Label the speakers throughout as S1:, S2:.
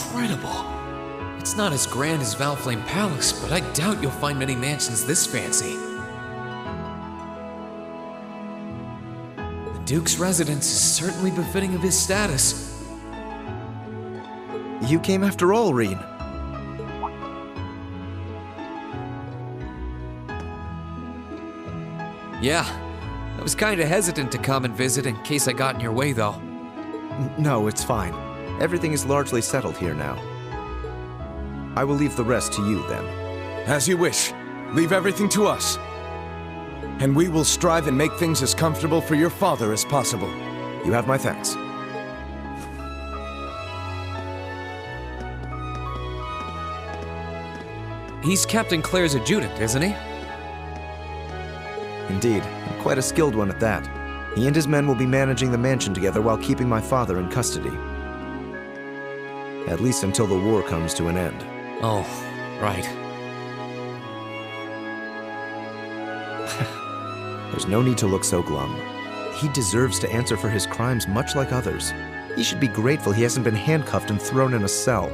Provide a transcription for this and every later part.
S1: incredible. It's not as grand as Valflame Palace, but I doubt you'll find many mansions this fancy. The Duke's residence is certainly befitting of his status.
S2: You came after all, Rean.
S1: Yeah, I was kinda hesitant to come and visit in case I got in your way, though.
S2: No, it's fine. Everything is largely settled here now. I will leave the rest to you, then.
S3: As you wish. Leave everything to us. And we will strive and make things as comfortable for your father as possible.
S2: You have my thanks.
S1: He's Captain Claire's adjutant, isn't he?
S2: Indeed, and quite a skilled one at that. He and his men will be managing the mansion together while keeping my father in custody. At least until the war comes to an end.
S1: Oh, right.
S2: There's no need to look so glum. He deserves to answer for his crimes much like others. He should be grateful he hasn't been handcuffed and thrown in a cell.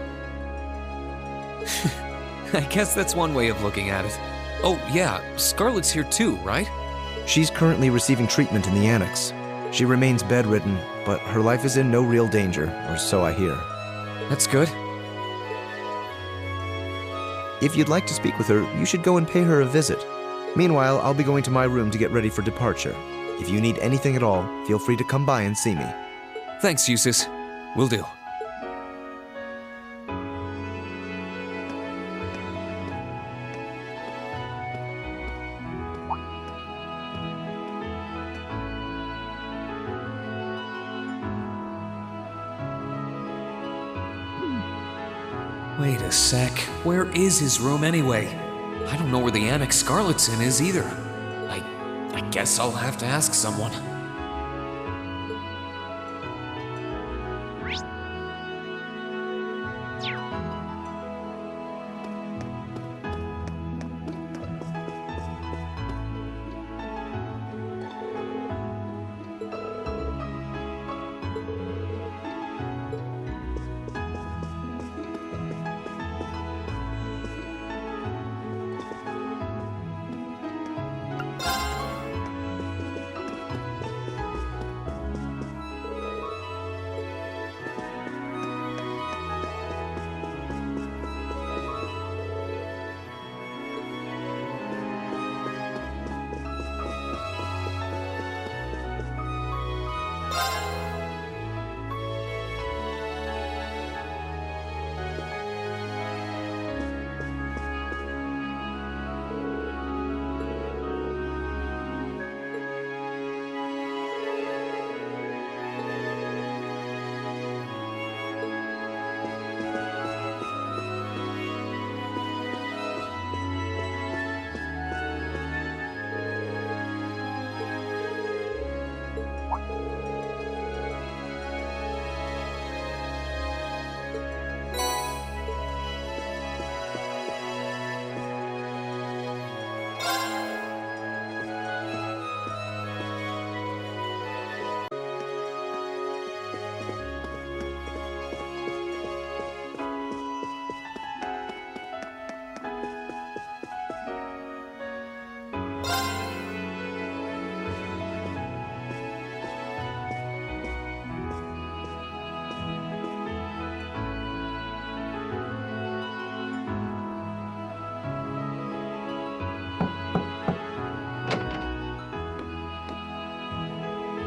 S1: I guess that's one way of looking at it. Oh, yeah, Scarlet's here too, right?
S2: She's currently receiving treatment in the Annex. She remains bedridden, but her life is in no real danger, or so I hear.
S1: That's good.
S2: If you'd like to speak with her, you should go and pay her a visit. Meanwhile, I'll be going to my room to get ready for departure. If you need anything at all, feel free to come by and see me.
S1: Thanks, Eustace. Will do. Wait a sec. Where is his room anyway? I don't know where the Annex Scarlet's in is either. I guess I'll have to ask someone.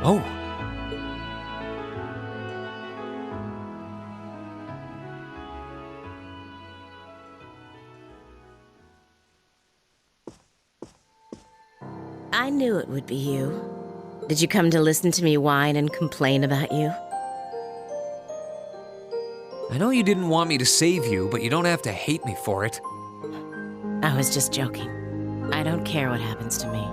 S1: Oh.
S4: I knew it would be you. Did you come to listen to me whine and complain about you?
S1: I know you didn't want me to save you, but you don't have to hate me for it.
S4: I was just joking. I don't care what happens to me.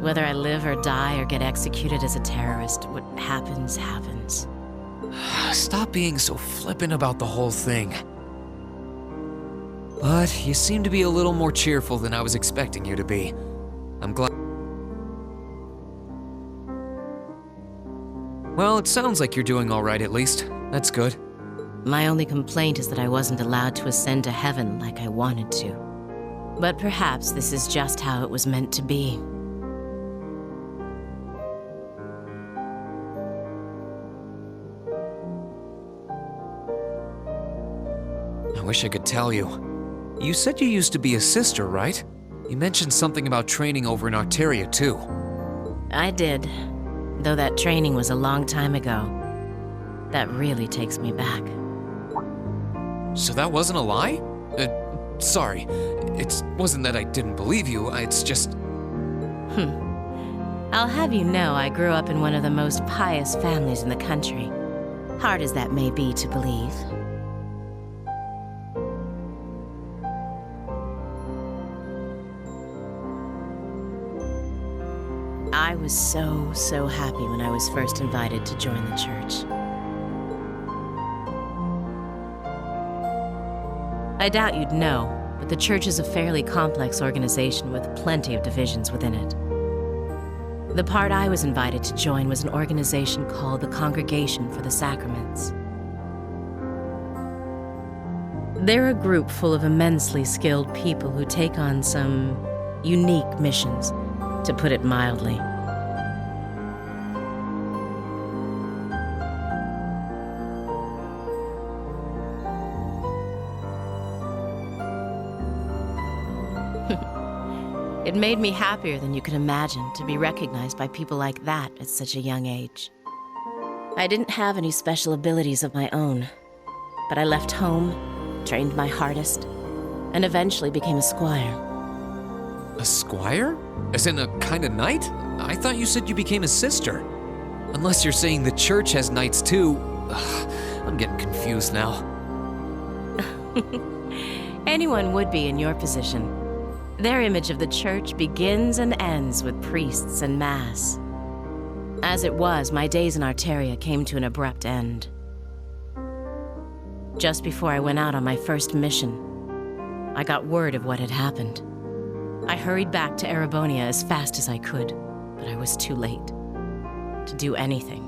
S4: Whether I live or die or get executed as a terrorist, what happens, happens.
S1: Stop being so flippant about the whole thing. But you seem to be a little more cheerful than I was expecting you to be. I'm glad. Well, it sounds like you're doing all right at least. That's good.
S4: My only complaint is that I wasn't allowed to ascend to heaven like I wanted to. But perhaps this is just how it was meant to be.
S1: I wish I could tell you. You said you used to be a sister, right? You mentioned something about training over in Arteria, too.
S4: I did, though that training was a long time ago. That really takes me back.
S1: So that wasn't a lie? Sorry. It wasn't that I didn't believe you, it's just...
S4: I'll have you know I grew up in one of the most pious families in the country. Hard as that may be to believe. I was so happy when I was first invited to join the church. I doubt you'd know, but the church is a fairly complex organization with plenty of divisions within it. The part I was invited to join was an organization called the Congregation for the Sacraments. They're a group full of immensely skilled people who take on some unique missions, to put it mildly. It made me happier than you could imagine to be recognized by people like that at such a young age. I didn't have any special abilities of my own, but I left home, trained my hardest, and eventually became a squire.
S1: A squire? As in a kind of knight? I thought you said you became a sister. Unless you're saying the church has knights too. Ugh, I'm getting confused now.
S4: Anyone would be in your position. Their image of the church begins and ends with priests and mass. As it was, my days in Arteria came to an abrupt end. Just before I went out on my first mission, I got word of what had happened. I hurried back to Erebonia as fast as I could, but I was too late to do anything.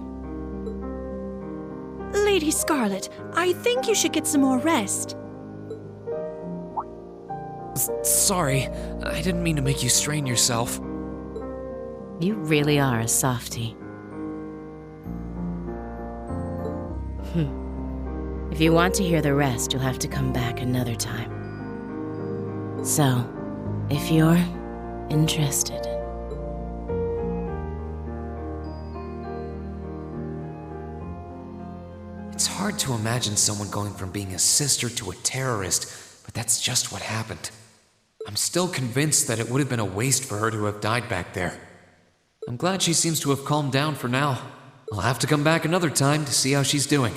S5: Lady Scarlet, I think you should get some more rest.
S1: Sorry, I didn't mean to make you strain yourself.
S4: You really are a softie. If you want to hear the rest, you'll have to come back another time. So, if you're interested.
S1: It's hard to imagine someone going from being a sister to a terrorist, but that's just what happened. I'm still convinced that it would have been a waste for her to have died back there. I'm glad she seems to have calmed down for now. I'll have to come back another time to see how she's doing.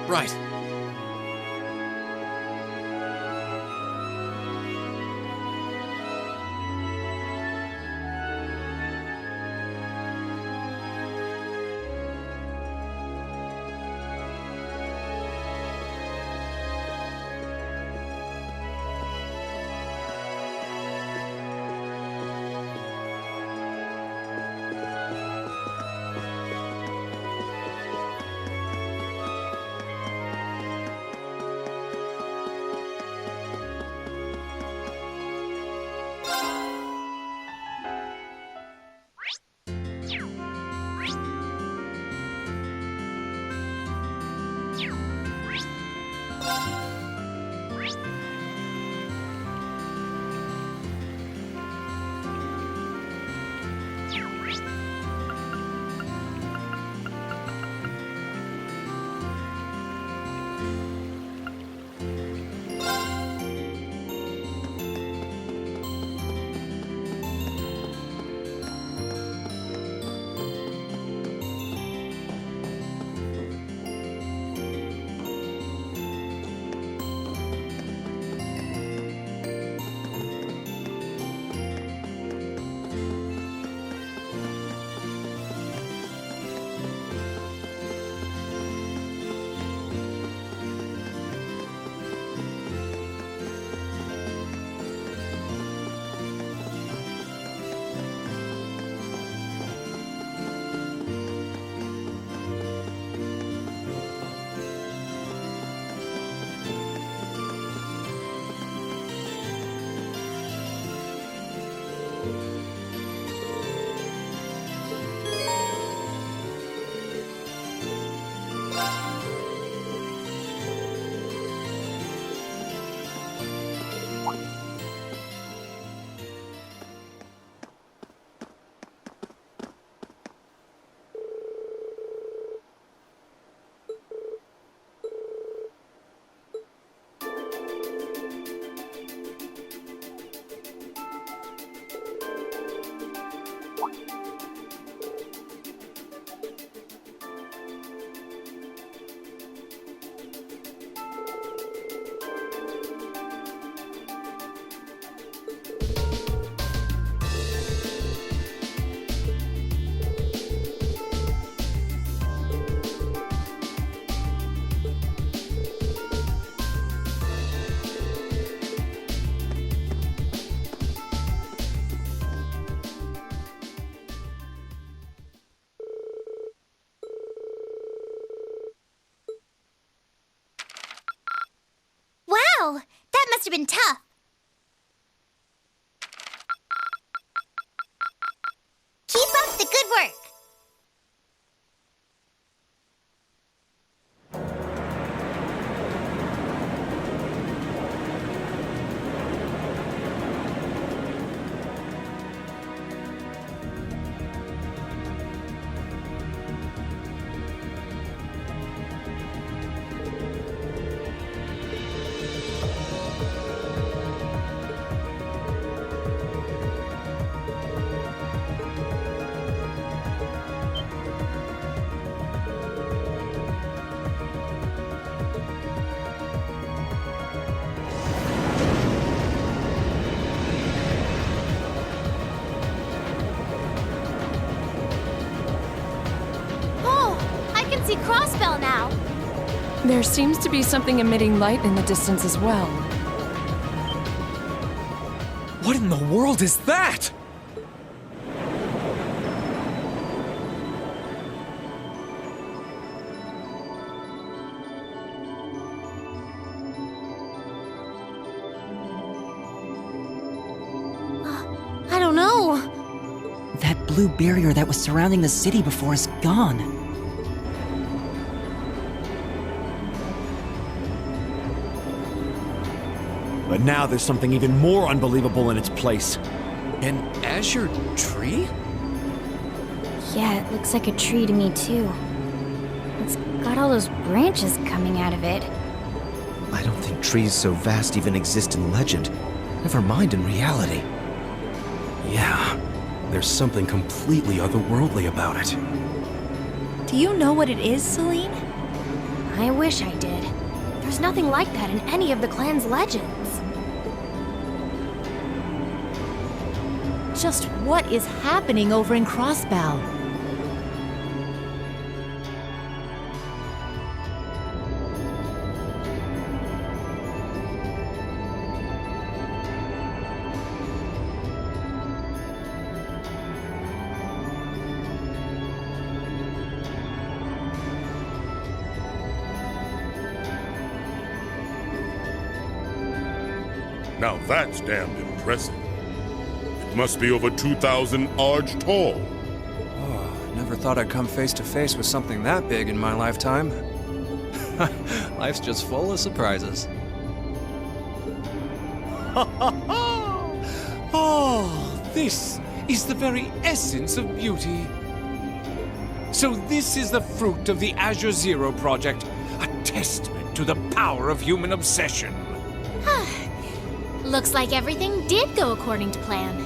S1: Right.
S6: Wow, that must have been tough. Keep up the good work. See Crossbell now.
S5: There seems to be something emitting light in the distance as well.
S1: What in the world is that?
S6: I don't know.
S7: That blue barrier that was surrounding the city before is gone.
S3: But now there's something even more unbelievable in its place.
S1: An azure tree?
S8: Yeah, it looks like a tree to me too. It's got all those branches coming out of it.
S2: I don't think trees so vast even exist in legend. Never mind in reality.
S9: Yeah, there's something completely otherworldly about it.
S5: Do you know what it is, Celine?
S8: I wish I did. There's nothing like that in any of the clan's legends.
S5: Just what is happening over in Crossbell?
S10: Now that's damned impressive. It must be over 2,000 arge tall.
S11: Oh, never thought I'd come face to face with something that big in my lifetime. Life's just full of surprises.
S12: Oh, this is the very essence of beauty. So this is the fruit of the Azure Zero project, a testament to the power of human obsession.
S6: Looks like everything did go according to plan.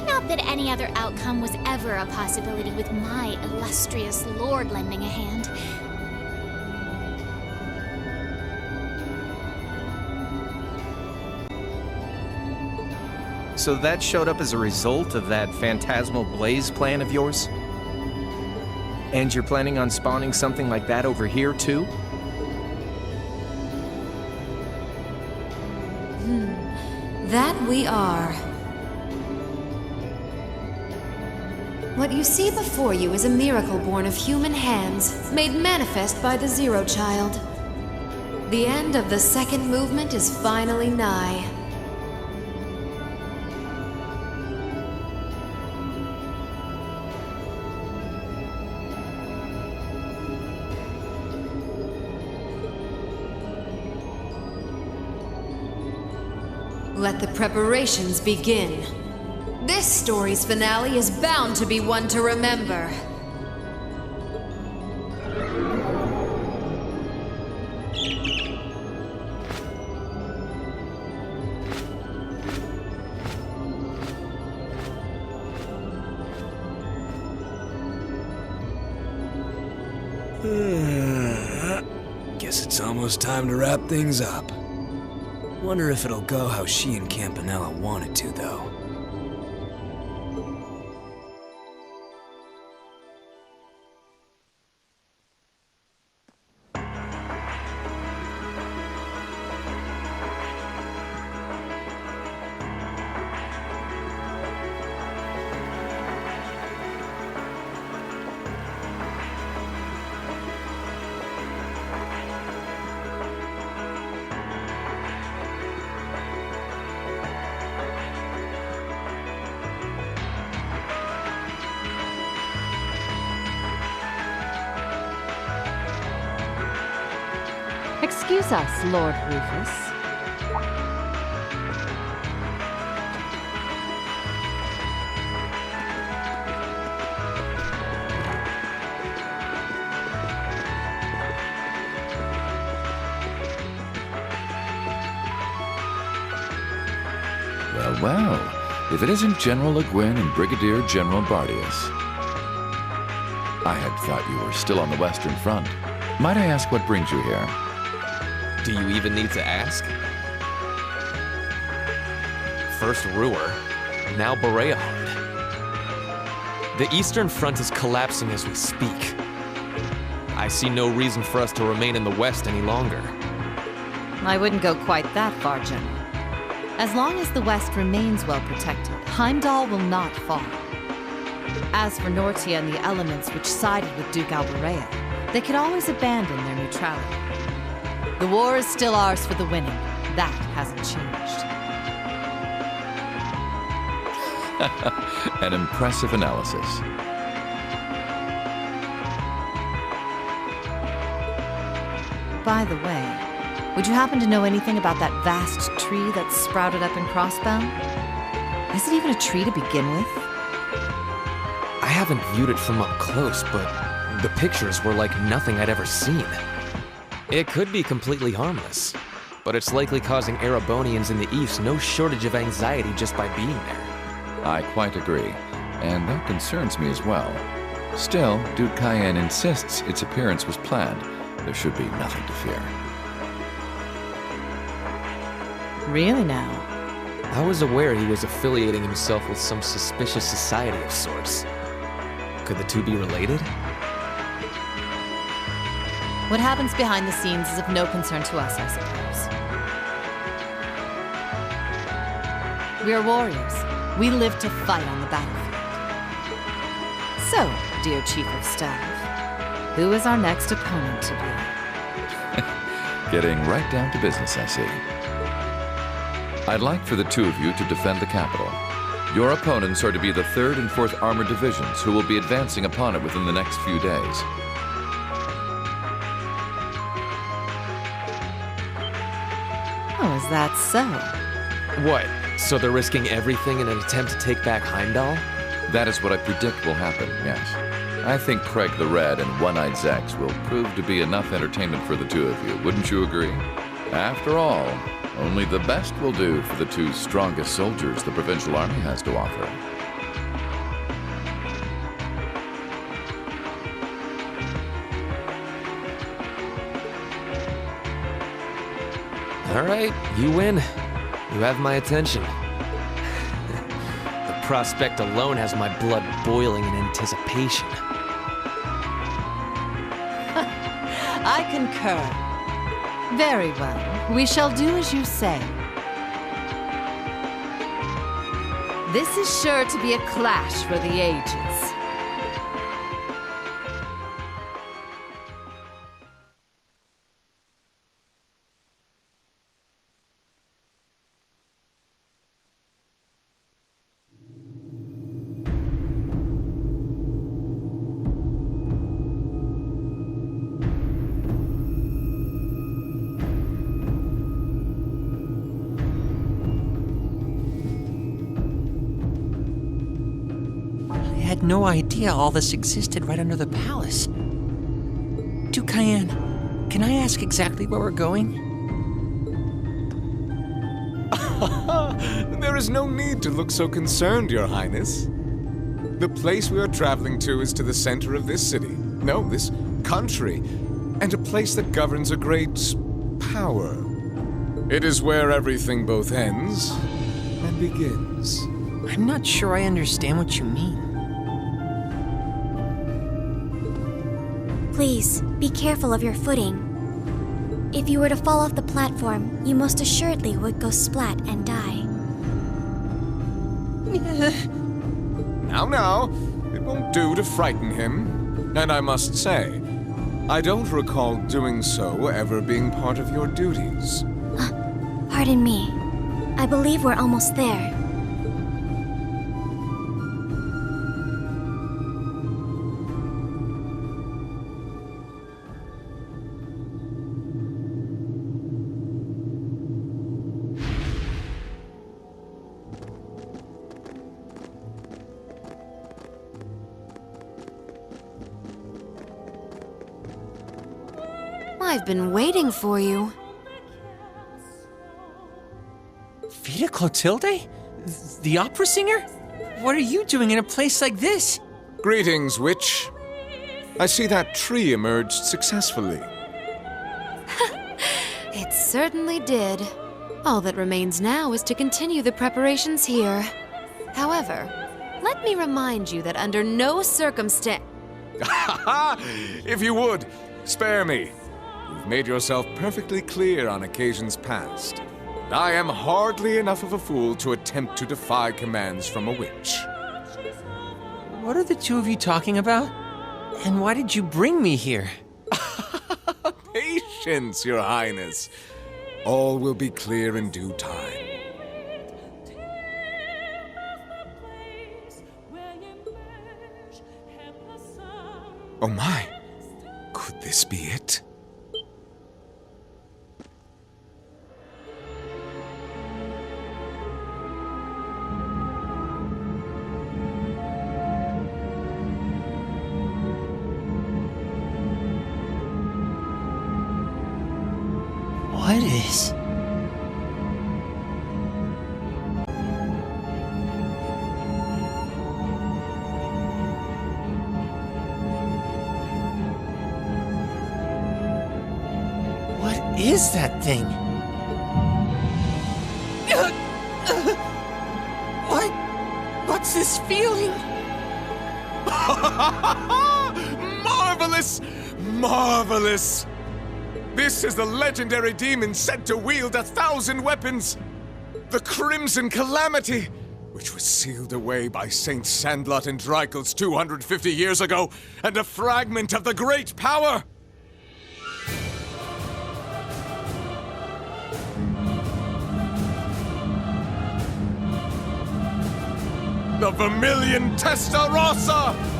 S6: Not that any other outcome was ever a possibility with my illustrious lord lending a hand.
S2: So that showed up as a result of that phantasmal blaze plan of yours? And you're planning on spawning something like that over here, too?
S13: That we are. What you see before you is a miracle born of human hands, made manifest by the Zero Child. The end of the second movement is finally nigh. Let the preparations begin. This story's finale is bound to be one to remember.
S11: Guess it's almost time to wrap things up. Wonder if it'll go how she and Campanella wanted to, though.
S14: Excuse us, Lord Rufus.
S15: Well, if it isn't General Le Guin and Brigadier General Bardius. I had thought you were still on the Western Front. Might I ask what brings you here?
S16: Do you even need to ask? First Ruhr, now Bereahard. The Eastern Front is collapsing as we speak. I see no reason for us to remain in the West any longer.
S14: I wouldn't go quite that far, General. As long as the West remains well protected, Heimdall will not fall. As for Nortia and the elements which sided with Duke Alberea, they could always abandon their neutrality. The war is still ours for the winning. That hasn't changed.
S15: An impressive analysis.
S14: By the way, would you happen to know anything about that vast tree that's sprouted up in Crossbound? Is it even a tree to begin with?
S16: I haven't viewed it from up close, but the pictures were like nothing I'd ever seen. It could be completely harmless, but it's likely causing Erebonians in the East no shortage of anxiety just by being there.
S15: I quite agree, and that concerns me as well. Still, Duke Cayenne insists its appearance was planned. There should be nothing to fear.
S14: Really now?
S16: I was aware he was affiliating himself with some suspicious society of sorts. Could the two be related?
S14: What happens behind the scenes is of no concern to us, I suppose. We are warriors. We live to fight on the battlefield. So, dear Chief of Staff, who is our next opponent to be?
S15: Getting right down to business, I see. I'd like for the two of you to defend the capital. Your opponents are to be the 3rd and 4th Armored Divisions, who will be advancing upon it within the next few days.
S14: Oh, is that so?
S16: What? So they're risking everything in an attempt to take back Heimdall?
S15: That is what I predict will happen, yes. I think Craig the Red and One-Eyed Zex will prove to be enough entertainment for the two of you, wouldn't you agree? After all, only the best will do for the two strongest soldiers the Provincial Army has to offer.
S16: All right, you win. You have my attention. The prospect alone has my blood boiling in anticipation.
S14: I concur. Very well. We shall do as you say. This is sure to be a clash for the ages.
S7: I had no idea all this existed right under the palace. Duke Cayenne, can I ask exactly where we're going?
S3: There is no need to look so concerned, Your Highness. The place we are traveling to is to the center of this city. No, this country. And a place that governs a great power. It is where everything both ends and begins.
S7: I'm not sure I understand what you mean.
S6: Please, be careful of your footing. If you were to fall off the platform, you most assuredly would go splat and die.
S3: Now, it won't do to frighten him. And I must say, I don't recall doing so ever being part of your duties.
S6: Pardon me. I believe we're almost there.
S13: I've been waiting for you.
S7: Vita Clotilde? The opera singer? What are you doing in a place like this?
S3: Greetings, witch. I see that tree emerged successfully.
S13: It certainly did. All that remains now is to continue the preparations here. However, let me remind you that under no circumstance...
S3: If you would, spare me. You've made yourself perfectly clear on occasions past. And I am hardly enough of a fool to attempt to defy commands from a witch.
S7: What are the two of you talking about? And why did you bring me here?
S3: Patience, Your Highness. All will be clear in due time. Oh my, could this be it?
S7: What is... What is that thing? What's this feeling?
S3: Marvelous! Marvelous! This is the legendary demon said to wield 1,000 weapons. The Crimson Calamity, which was sealed away by Saint Sandlot and Dreichels 250 years ago, and a fragment of the great power. The Vermilion Testarossa!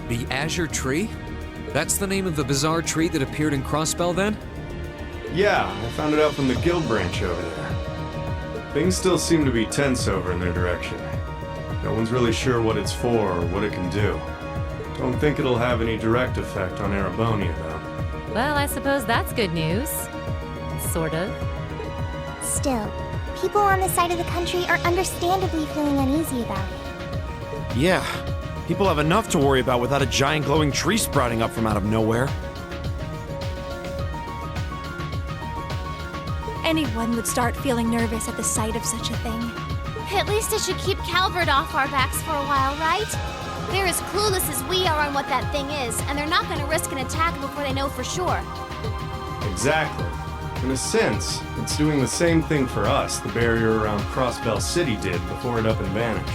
S1: The Azure Tree? That's the name of the bizarre tree that appeared in Crossbell, then?
S17: Yeah, I found it out from the guild branch over there. Things still seem to be tense over in their direction. No one's really sure what it's for or what it can do. Don't think it'll have any direct effect on Erebonia, though.
S14: Well, I suppose that's good news. Sort of.
S18: Still, people on this side of the country are understandably feeling uneasy about it.
S19: Yeah, people have enough to worry about without a giant glowing tree sprouting up from out of nowhere.
S5: Anyone would start feeling nervous at the sight of such a thing.
S6: At least it should keep Calvert off our backs for a while, right? They're as clueless as we are on what that thing is, and they're not going to risk an attack before they know for sure.
S17: Exactly. In a sense, it's doing the same thing for us the barrier around Crossbell City did before it up and vanished.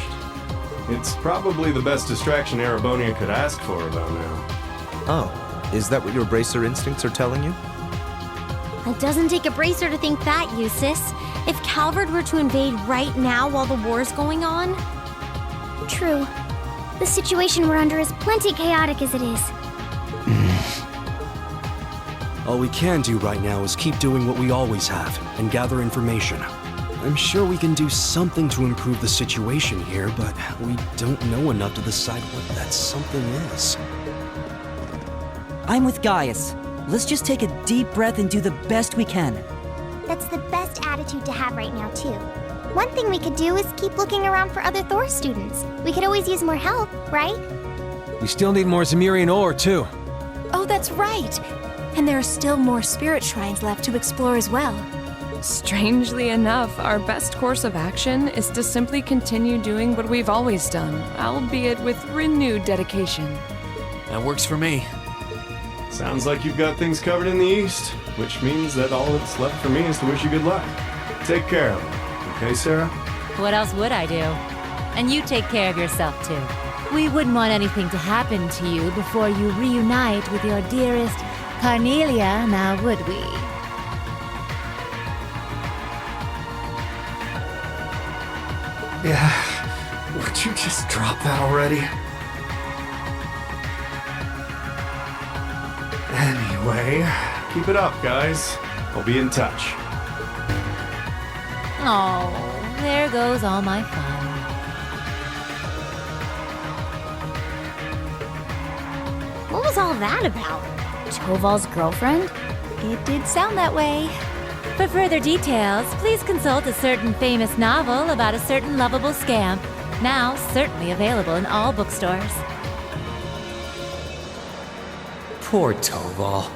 S17: It's probably the best distraction Erebonia could ask for about now.
S2: Oh, is that what your bracer instincts are telling you?
S18: It doesn't take a bracer to think that, Eustace. If Calvert were to invade right now while the war's going on... True. The situation we're under is plenty chaotic as it is.
S9: All we can do right now is keep doing what we always have, and gather information. I'm sure we can do something to improve the situation here, but we don't know enough to decide what that something is.
S20: I'm with Gaius. Let's just take a deep breath and do the best we can.
S18: That's the best attitude to have right now, too. One thing we could do is keep looking around for other Thor students. We could always use more help, right?
S16: We still need more Zemirian ore, too.
S5: Oh, that's right! And there are still more spirit shrines left to explore as well.
S21: Strangely enough, our best course of action is to simply continue doing what we've always done, albeit with renewed dedication.
S1: That works for me.
S17: Sounds like you've got things covered in the east, which means that all that's left for me is to wish you good luck. Take care of them. Okay, Sarah?
S14: What else would I do? And you take care of yourself, too. We wouldn't want anything to happen to you before you reunite with your dearest Carnelia, now would we?
S17: Yeah, would you just drop that already? Anyway, keep it up, guys. I'll be in touch.
S14: Oh, there goes all my fun.
S8: What was all that about? Toval's girlfriend?
S18: It did sound that way.
S14: For further details, please consult a certain famous novel about a certain lovable scamp, now certainly available in all bookstores.
S1: Poor Toval.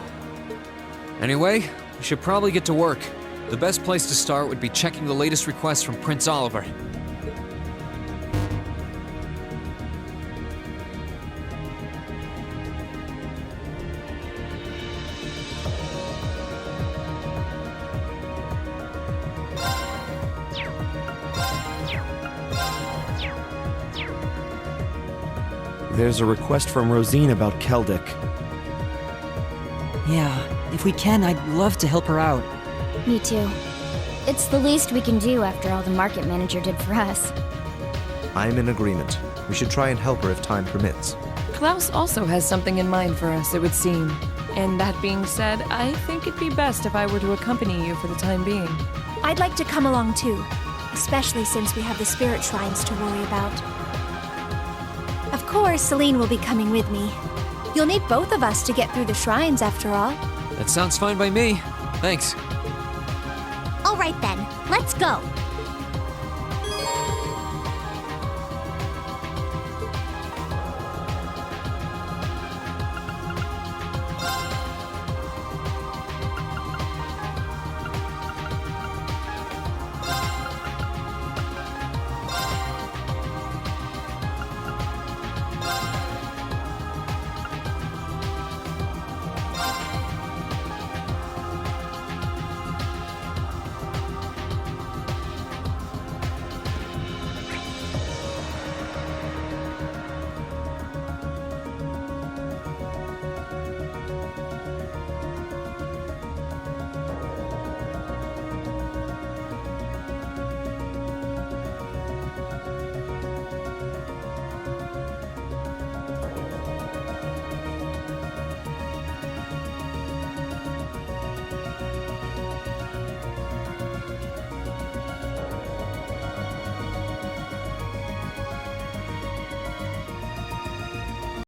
S1: Anyway, we should probably get to work. The best place to start would be checking the latest requests from Prince Oliver.
S19: There's a request from Rosine about Keldic.
S20: Yeah, if we can, I'd love to help her out.
S8: Me too. It's the least we can do after all the market manager did for us.
S2: I'm in agreement. We should try and help her if time permits.
S21: Klaus also has something in mind for us, it would seem. And that being said, I think it'd be best if I were to accompany you for the time being.
S5: I'd like to come along too, especially since we have the spirit shrines to worry about. Of course, Celine will be coming with me. You'll need both of us to get through the shrines, after all.
S1: That sounds fine by me. Thanks.
S18: All right then, let's go.